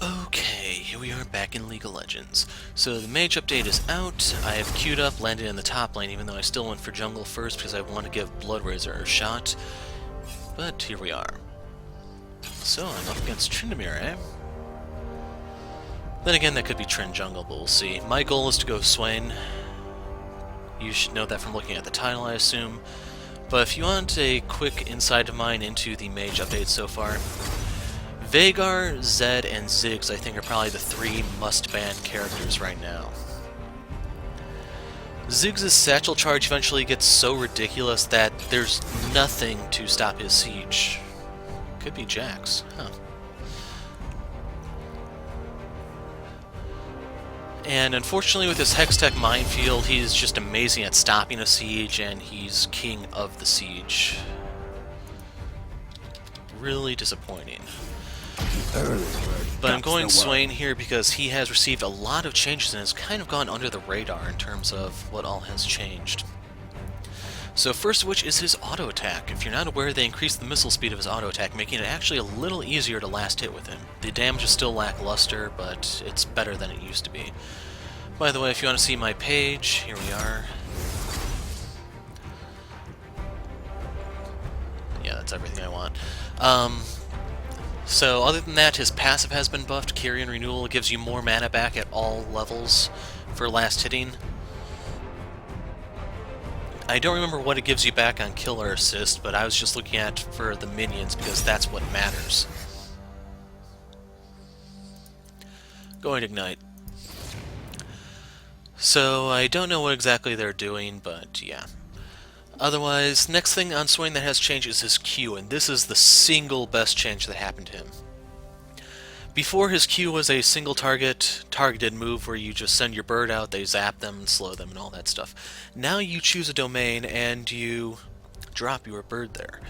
Okay, here we are back in League of Legends. So the mage update is out. I have queued up, landed in the top lane, even though I still went for jungle first because I want to give Blood Razor a shot. But here we are. So I'm up against Tryndamere, eh? Then again, that could be Trynd jungle, but we'll see. My goal is to go Swain. You should know that from looking at the title, I assume. But if you want a quick insight of mine into the mage update so far, Veigar, Zed, and Ziggs, I think, are probably the three must-ban characters right now. Ziggs' satchel charge eventually gets so ridiculous that there's nothing to stop his siege. Could be Jax, huh. And unfortunately with his Hextech Minefield, he's just amazing at stopping a siege, and he's king of the siege. Really disappointing. But I'm going Swain here because he has received a lot of changes and has kind of gone under the radar in terms of what all has changed. So first of which is his auto attack. If you're not aware, they increased the missile speed of his auto attack, making it actually a little easier to last hit with him. The damage is still lackluster, but it's better than it used to be. By the way, if you want to see my page, here we are. Yeah, that's everything I want. So other than that, his passive has been buffed. Carrion Renewal gives you more mana back at all levels for last hitting. I don't remember what it gives you back on kill or assist, but I was just looking at for the minions because that's what matters. Going to Ignite. So I don't know what exactly they're doing, but yeah. Otherwise, next thing on Swain that has changed is his Q, and this is the single best change that happened to him. Before, his Q was a single targeted move where you just send your bird out, they zap them and slow them and all that stuff. Now you choose a domain and you drop your bird there.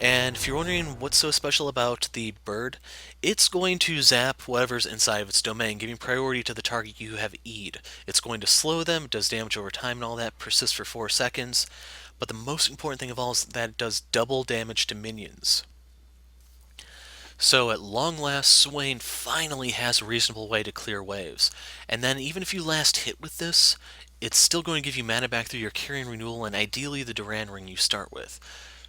And if you're wondering what's so special about the bird, it's going to zap whatever's inside of its domain, giving priority to the target you have E'd. It's going to slow them, it does damage over time and all that, persists for 4 seconds. But the most important thing of all is that it does double damage to minions. So at long last, Swain finally has a reasonable way to clear waves. And then even if you last hit with this, it's still going to give you mana back through your Carrion Renewal and ideally the Duran Ring you start with.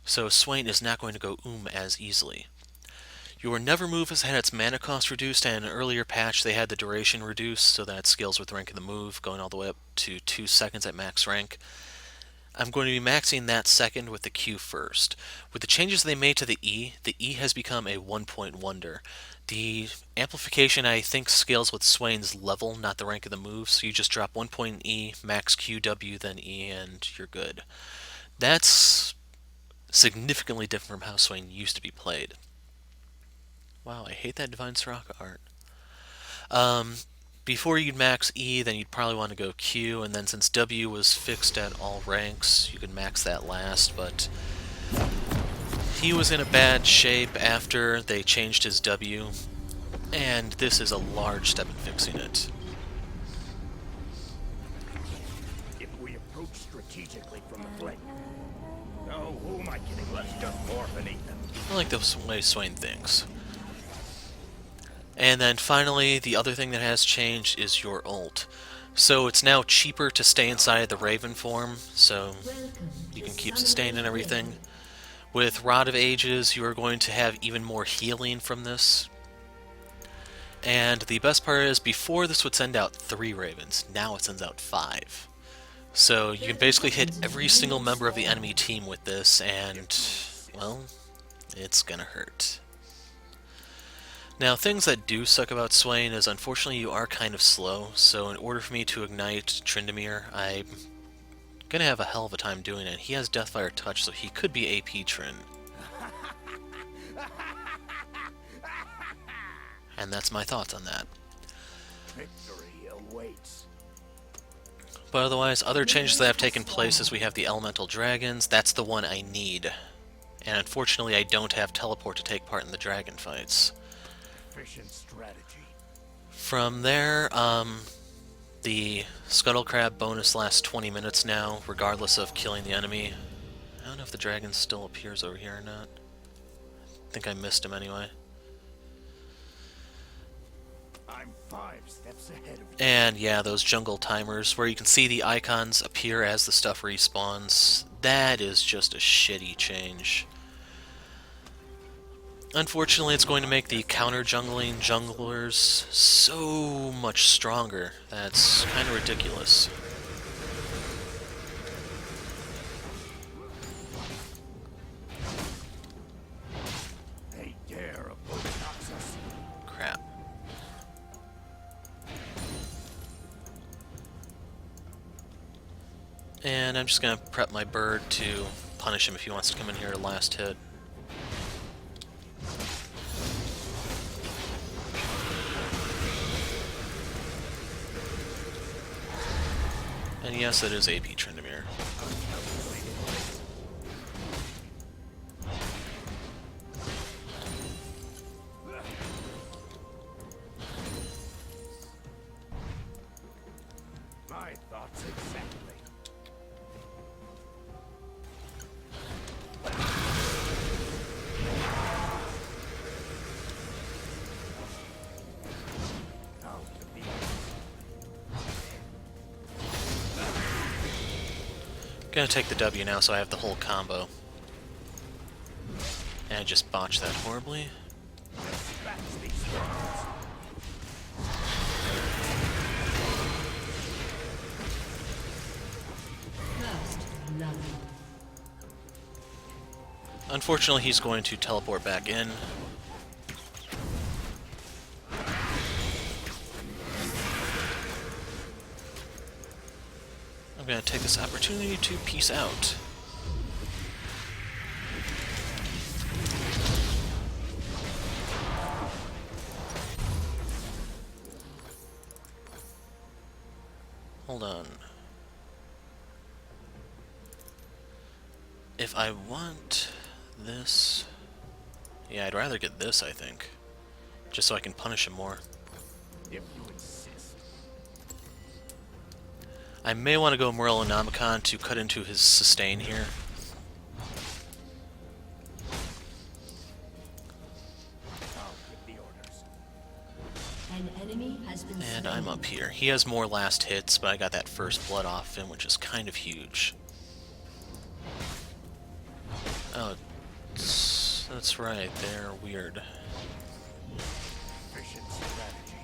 So Swain is not going to go as easily. Your Nevermove has had its mana cost reduced, and in an earlier patch they had the duration reduced so that it scales with rank of the move, going all the way up to 2 seconds at max rank. I'm going to be maxing that second with the Q first. With the changes they made to the E has become a 1-point wonder. The amplification, I think, scales with Swain's level, not the rank of the move, so you just drop 1 point in E, max Q, W, then E, and you're good. That's significantly different from how Swain used to be played. Wow, I hate that Divine Soraka art. Before you'd max E, then you'd probably want to go Q, and then since W was fixed at all ranks, you could max that last, but he was in a bad shape after they changed his W, and this is a large step in fixing it. If we approach strategically from the flank. Oh, who am I kidding? Let's just more beneath them. I like the way Swain thinks. And then finally, the other thing that has changed is your ult. So it's now cheaper to stay inside the Raven form, so you can keep sustained and everything. With Rod of Ages, you are going to have even more healing from this. And the best part is, before this would send out 3 Ravens, now it sends out 5. So you can basically hit every single member of the enemy team with this, and, well, it's gonna hurt. Now, things that do suck about Swain is, unfortunately, you are kind of slow, so in order for me to ignite Tryndamere, I'm gonna have a hell of a time doing it. He has Deathfire Touch, so he could be AP Trynd. And that's my thoughts on that. Victory awaits. But otherwise, other changes that have taken place is we have the Elemental Dragons. That's the one I need. And unfortunately, I don't have Teleport to take part in the dragon fights. Efficient strategy. From there, the Scuttle Crab bonus lasts 20 minutes now, regardless of killing the enemy. I don't know if the dragon still appears over here or not. I think I missed him anyway. I'm 5 steps ahead of you. And yeah, those jungle timers where you can see the icons appear as the stuff respawns, that is just a shitty change. Unfortunately, it's going to make the counter-jungling junglers so much stronger. That's kind of ridiculous. They dare oppose us. Crap. And I'm just going to prep my bird to punish him if he wants to come in here last hit. And yes, it is AP Tryndamere. My thoughts exactly. Out of the Gonna take the W now so I have the whole combo. And I just botched that horribly. dispatch these swarms. First love. Unfortunately, he's going to teleport back in. I'm going to take this opportunity to peace out. Hold on. If I want this... Yeah, I'd rather get this, I think. Just so I can punish him more. If you insist. I may want to go Morellonomicon to cut into his sustain here. I'll give the orders. An enemy has been And slain. I'm up here. He has more last hits, but I got that first blood off him, which is kind of huge. Oh, that's right, they're weird. Efficient strategy.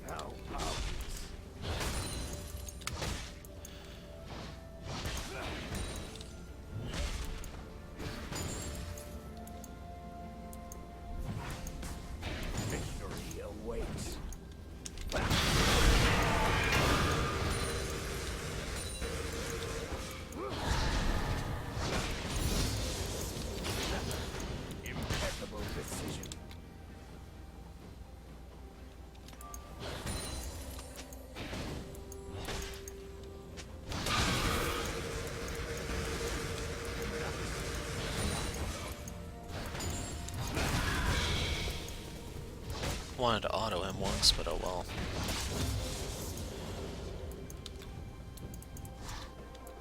Now out. Victory awaits. Impeccable decision. Wanted to auto him once, but oh well.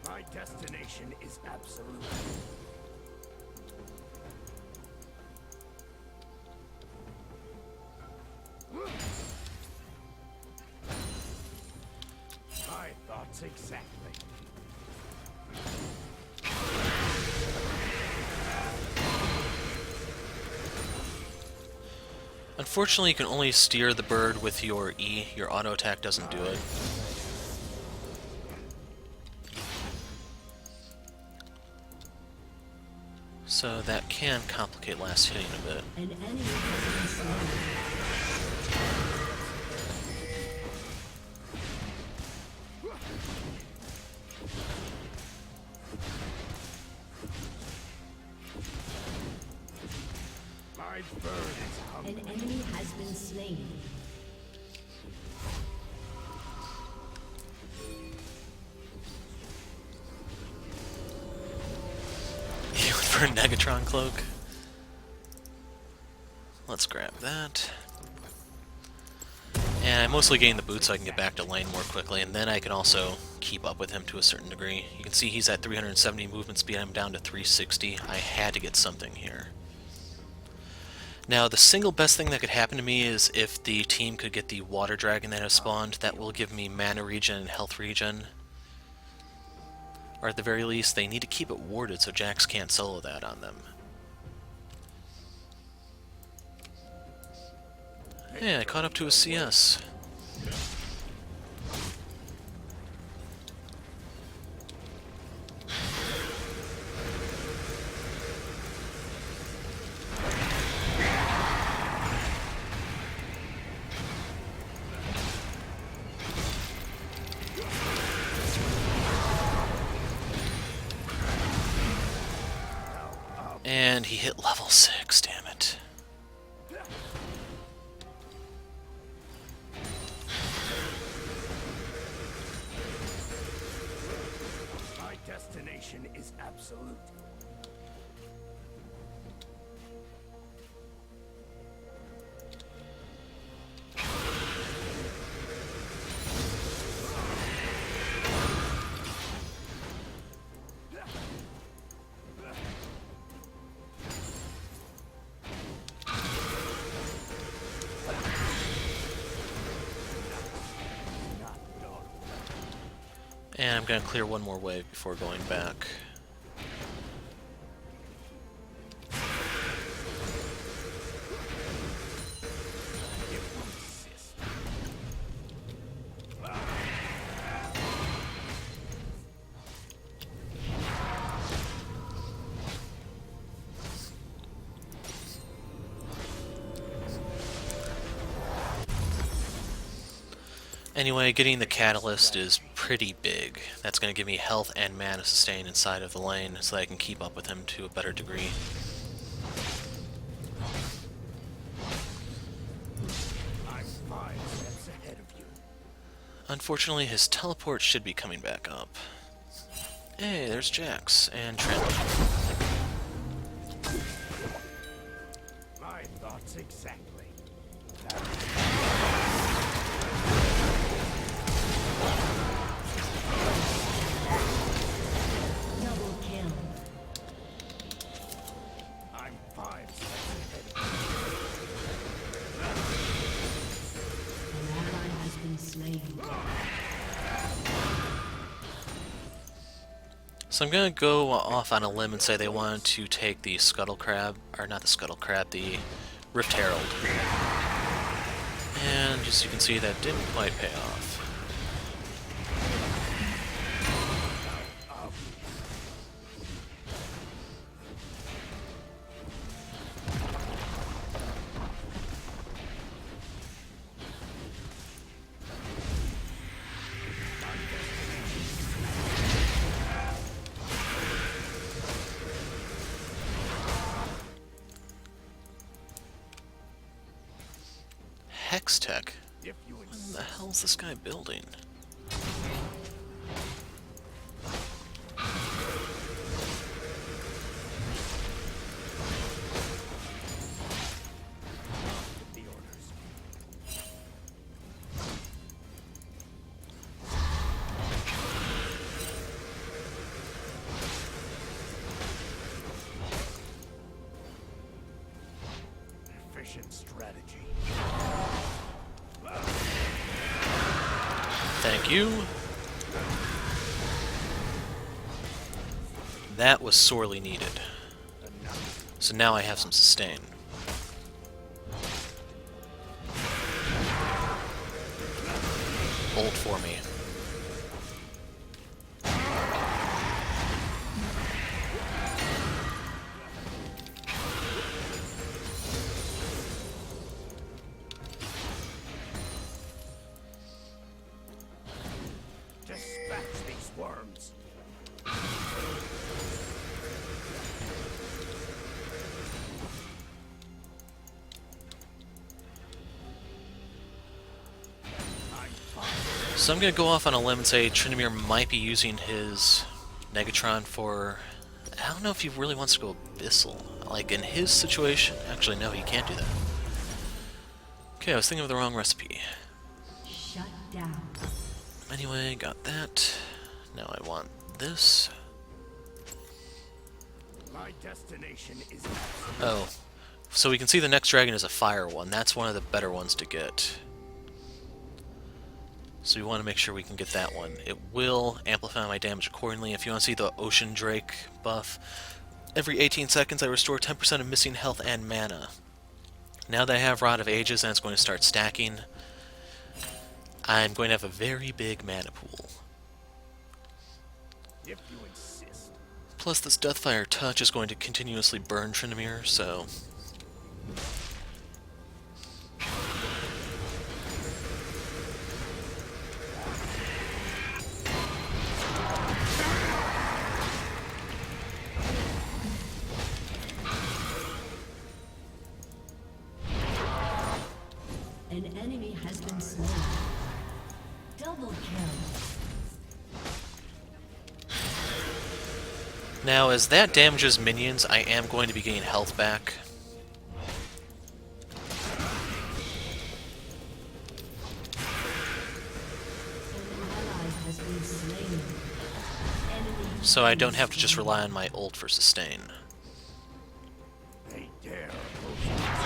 My destination is absolute. My thoughts exactly. Unfortunately, you can only steer the bird with your E. Your auto attack doesn't do it. So that can complicate last hitting a bit. An enemy has been slain. My bird is hungry. An enemy has been slain. for a Negatron cloak. Let's grab that. And I mostly gain the boots so I can get back to lane more quickly, and then I can also keep up with him to a certain degree. You can see he's at 370 movement speed, I'm down to 360. I had to get something here. Now, the single best thing that could happen to me is if the team could get the water dragon that has spawned. That will give me mana regen and health regen. Or at the very least, they need to keep it warded so Jax can't solo that on them. Yeah, I caught up to a CS. And he hit level 6, damn it. My destination is absolute. And I'm going to clear one more wave before going back. Anyway, getting the catalyst is pretty big. That's going to give me health and mana sustain inside of the lane so that I can keep up with him to a better degree. I'm 5 steps ahead of you. Unfortunately, his teleport should be coming back up. Hey, there's Jax and Tryndamere. My thoughts exactly. Double kill. I'm 5 steps ahead of An ally has been slain. So I'm going to go off on a limb and say they wanted to take the Scuttle Crab, or not the Scuttle Crab, the Rift Herald. And as you can see, that didn't quite pay off. Hex Tech? if you What insist. the hell's this guy building? The orders. Efficient strategy. Thank you. That was sorely needed. So now I have some sustain. Hold for me. Dispatch these worms. I'm fine. So I'm going to go off on a limb and say Tryndamere might be using his Negatron for I don't know if he really wants to go Abyssal. Like, in his situation... Actually, no, he can't do that. Okay, I was thinking of the wrong recipe. Shut down. Anyway, got that. Now I want this. My destination is Oh. So we can see the next dragon is a fire one. That's one of the better ones to get. So we want to make sure we can get that one. It will amplify my damage accordingly. If you want to see the Ocean Drake buff, every 18 seconds I restore 10% of missing health and mana. Now that I have Rod of Ages and it's going to start stacking, I'm going to have a very big mana pool. if you insist. Plus this Deathfire Touch is going to continuously burn Tryndamere, so... An enemy has been slain. Double kill. Now, as that damages minions, I am going to be getting health back. An ally has been slain. Enemy So I don't have to just rely on my ult for sustain. They dare oppose victory.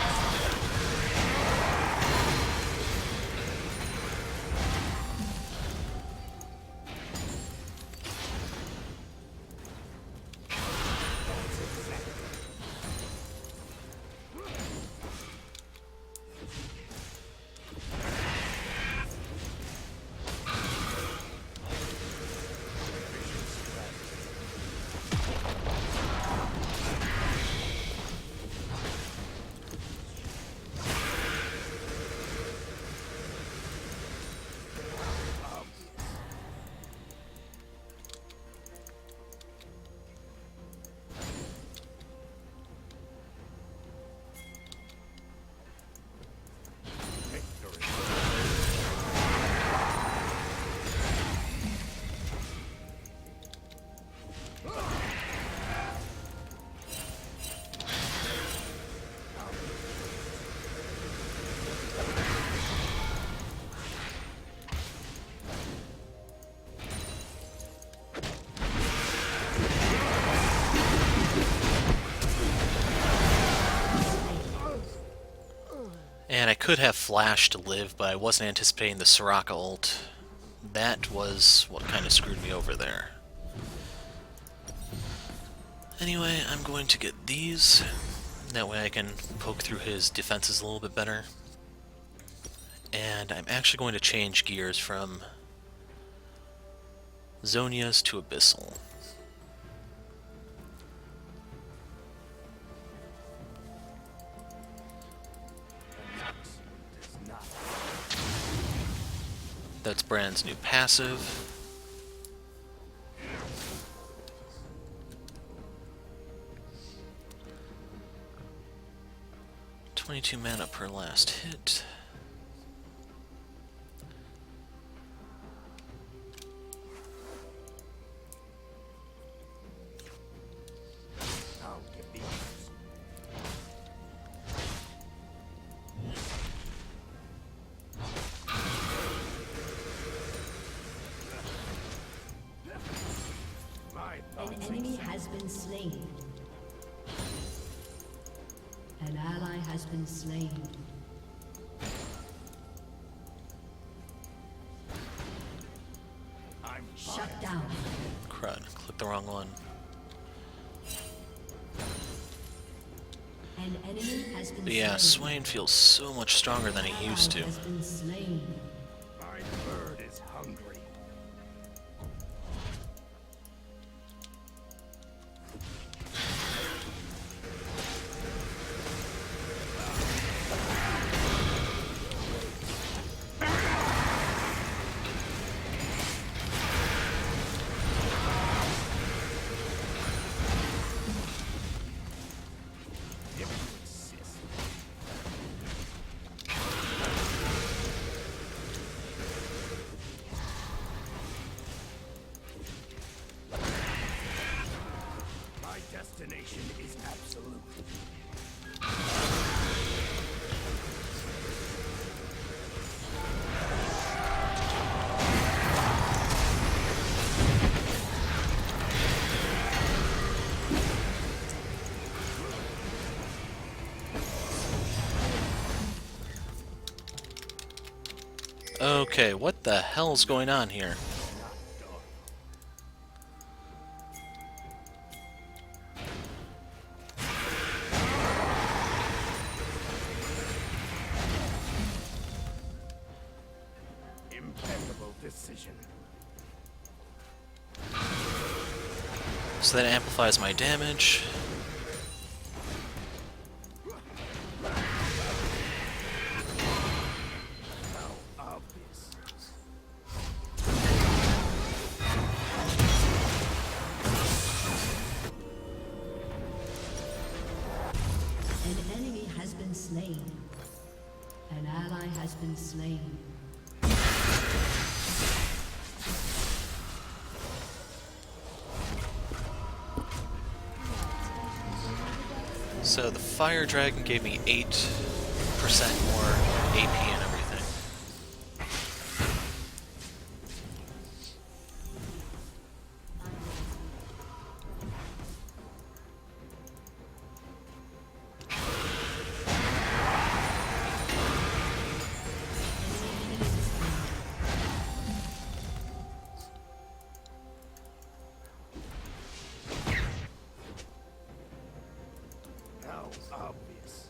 And I could have Flash to live, but I wasn't anticipating the Soraka ult. That was what kind of screwed me over there. Anyway, I'm going to get these. That way I can poke through his defenses a little bit better. And I'm actually going to change gears from Zonia's to Abyssal. Does not. That's Brand's new passive. $22 mana per last hit. I'll get these. My An thoughts enemy has been slain. An ally has been slain. I'm Shut down. Crud, clicked the wrong one. An enemy has been But yeah, slain. Swain feels so much stronger than he used to. Ally has been slain. My bird is hungry. If you insist. destination is absolute. Okay, what the hell's going on here? Impeccable decision. So that amplifies my damage. How obvious. An enemy has been slain. An ally has been slain. So the fire dragon gave me 8% more AP and everything. How obvious.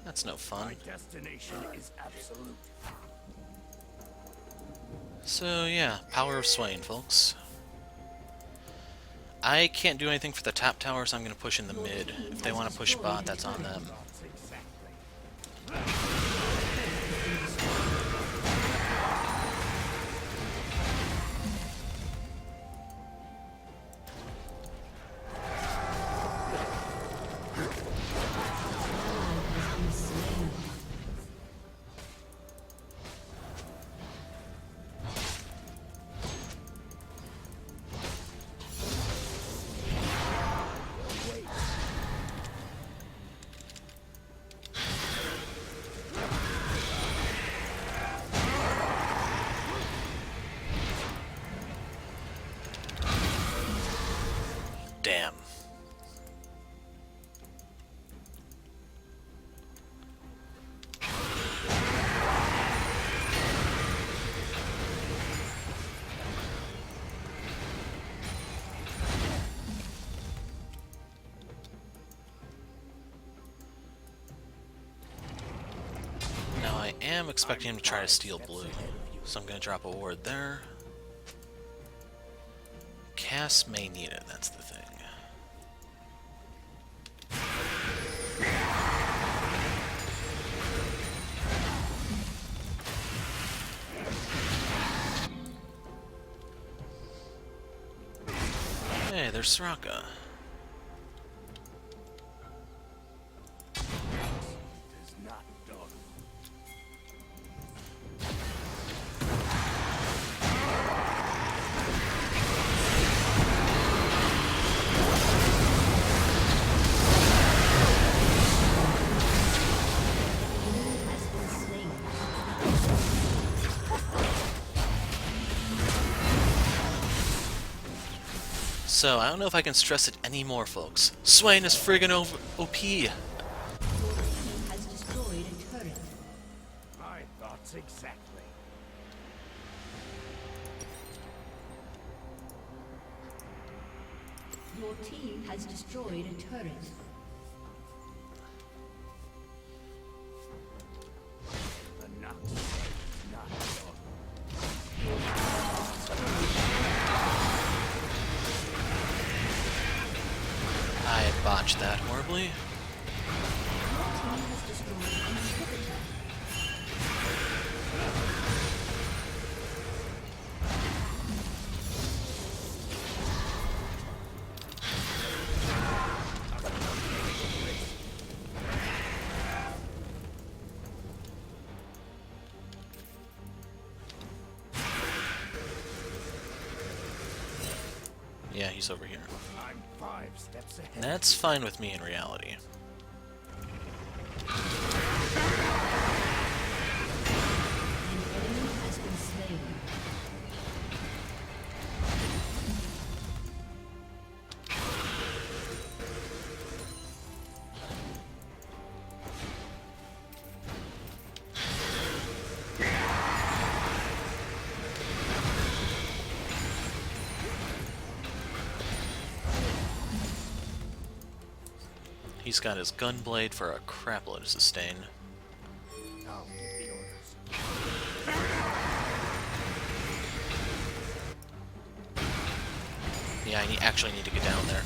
That's no fun. My destination is absolute. So yeah, power of Swain, folks. I can't do anything for the top tower, so I'm going to push in the mid. If they want to push bot, that's on them. That's exactly. Damn. Now I am expecting him to try to steal blue, so I'm going to drop a ward there. Cass may need it, that's the thing. Hey, there's Soraka. Is not done. Has been slain. So, I don't know if I can stress it anymore, folks. Swain is friggin' OP! Your team has destroyed a turret. My thoughts exactly. Your team has destroyed a turret. The Nox is not done. botched that horribly. Your team has destroyed an inhibitor. Yeah, he's over here. I'm 5 steps ahead. And that's fine with me in reality. An enemy has been slain. He's got his gunblade for a crapload of sustain. I'll give the orders. Yeah, I actually need to get down there.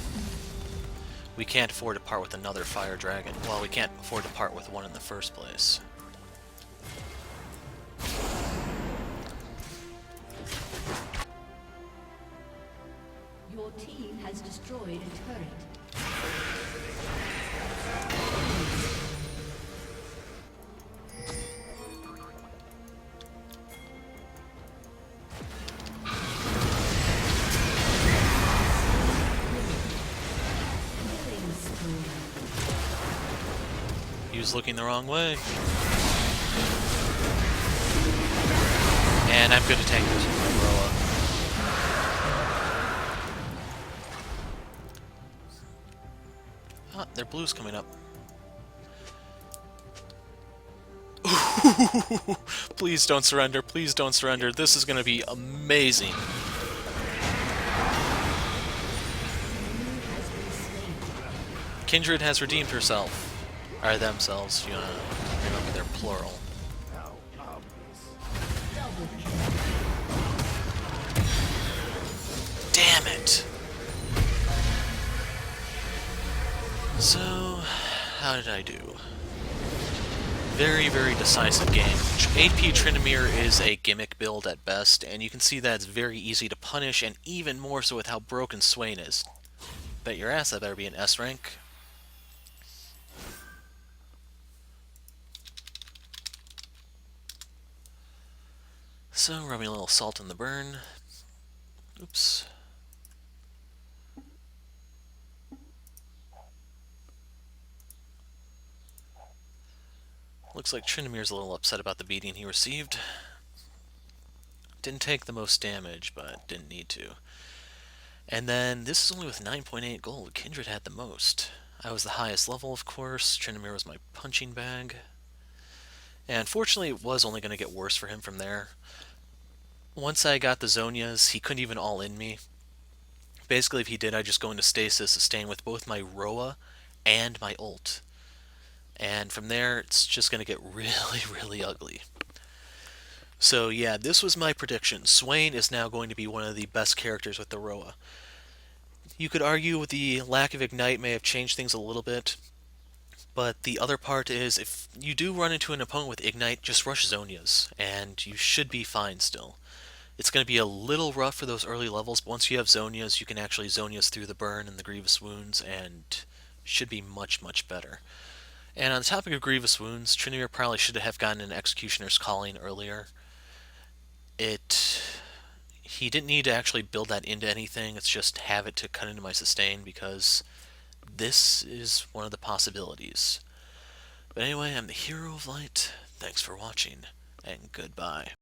We can't afford to part with another fire dragon. Well, we can't afford to part with one in the first place. Your team has destroyed a turret. Killing spree. He was looking the wrong way. And I'm good to tank this with my Roa. Ah, their blue's coming up. Please don't surrender. Please don't surrender. This is going to be amazing. Kindred has redeemed herself. Or themselves, if you want to remember their plural. How obvious. Double kill. Damn it! So, how did I do? Very, very decisive game. 8P Tryndamere is a gimmick build at best, and you can see that it's very easy to punish, and even more so with how broken Swain is. Bet your ass that better be an S rank. So, rubbing a little salt in the burn. Oops. Looks like Tryndamere's a little upset about the beating he received. Didn't take the most damage, but didn't need to. And then, this is only with 9.8 gold. Kindred had the most. I was the highest level, of course. Tryndamere was my punching bag. And fortunately, it was only going to get worse for him from there. Once I got the Zonias, he couldn't even all-in me. Basically, if he did, I'd just go into stasis, sustain with both my Roa and my ult. And from there, it's just going to get really, really ugly. So yeah, this was my prediction. Swain is now going to be one of the best characters with the Roa. You could argue with the lack of Ignite may have changed things a little bit, but the other part is if you do run into an opponent with Ignite, just rush Zonias, and you should be fine still. It's going to be a little rough for those early levels, but once you have Zonias, you can actually Zonias through the burn and the grievous wounds, and should be much, much better. And on the topic of grievous wounds, Tryndamere probably should have gotten an Executioner's Calling earlier. He didn't need to actually build that into anything, it's just have it to cut into my sustain, because this is one of the possibilities. But anyway, I'm the Hero of Light, thanks for watching, and goodbye.